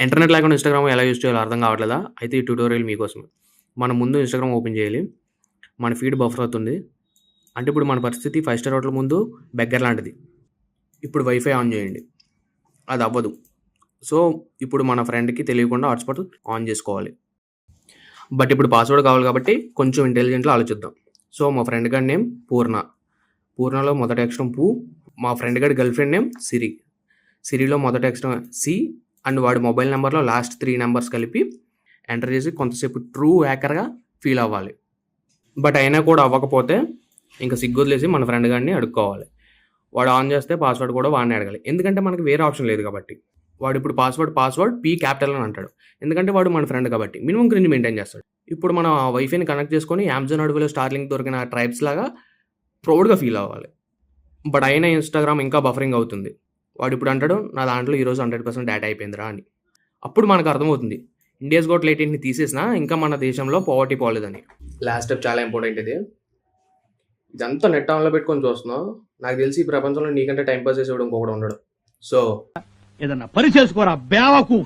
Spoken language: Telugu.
ఇంటర్నెట్ లేకుండా ఇన్‌స్టాగ్రామ్ ఎలా యూజ్ చేయాలో అర్థం కావట్లేదా? అయితే ఈ ట్యుటోరియల్ మీకోసమే. మనం ముందు ఇన్‌స్టాగ్రామ్ ఓపెన్ చేయాలి. మన ఫీడ్ బఫర్ అవుతుంది. అంటే ఇప్పుడు మన పరిస్థితి 5 స్టార్ హోటల్ ముందు బెగ్గర్ లాంటిది. ఇప్పుడు వైఫై ఆన్ చేయండి. అది అవ్వదు. సో, ఇప్పుడు మన ఫ్రెండ్‌కి తెలియకుండా హాట్‌స్పాట్ ఆన్ చేసుకోవాలి. బట్ ఇప్పుడు పాస్వర్డ్ కావాలి కాబట్టి కొంచెం ఇంటెలిజెంట్‌లో ఆలోచిద్దాం. సో, మా ఫ్రెండ్ గాడి నేమ్ పూర్ణ. పూర్ణలో మొదటి అక్షరం పు. మా ఫ్రెండ్ గాడి గర్ల్ ఫ్రెండ్ నేమ్ సిరి. సిరిలో మొదటి అక్షరం సి అండ్ వాడి మొబైల్ నెంబర్‌లో లాస్ట్ 3 నంబర్స్ కలిపి ఎంటర్ చేసి కొంతసేపు ట్రూ హ్యాకర్‌గా ఫీల్ అవ్వాలి. బట్ అయినా కూడా అవ్వకపోతే ఇంక సిగ్గొదిలేసి మన ఫ్రెండ్ గాడిని అడుక్కోవాలి. వాడు ఆన్ చేస్తే పాస్వర్డ్ కూడా వాడినే అడగాలి. ఎందుకంటే మనకి వేరే ఆప్షన్ లేదు కాబట్టి. వాడిప్పుడు పాస్వర్డ్ పి క్యాపిటల్ అని అంటాడు. ఎందుకంటే వాడు మన ఫ్రెండ్ కాబట్టి. మినిమమ్ క్రింజ్ మెయింటైన్ చేస్తాడు. ఇప్పుడు మన వైఫైని కనెక్ట్ చేసుకొని అమెజాన్ అడవిలో స్టార్లింక్ దొరికిన ట్రైబ్స్ లాగా ప్రౌడ్‌గా ఫీల్ అవ్వాలి. బట్ అయినా ఇన్‌స్టాగ్రామ్ ఇంకా బఫరింగ్ అవుతుంది. వాడిప్పుడు అంటాడు నా దాంట్లో ఈరోజు 100% డేటా అయిపోయిందిరా అని. అప్పుడు మనకు అర్థమవుతుంది. ఇండియాస్ గోట్ లేటెంట్‌ని తీసేసినా ఇంకా మన దేశంలో పావర్టీ పోలేదని. లాస్ట్ స్టెప్ చాలా ఇంపార్టెంట్ ఇది. ఇదంతా నెట్ ఆన్‌లో పెట్టుకొని చూస్తున్నావు. నాకు తెలిసి ఈ ప్రపంచంలో నీకంటే టైమ్ పాస్ చేసేవాడు ఇంకొకడు ఉండడు. సో ఏదన్నా పని చేసుకోరా బేవకు.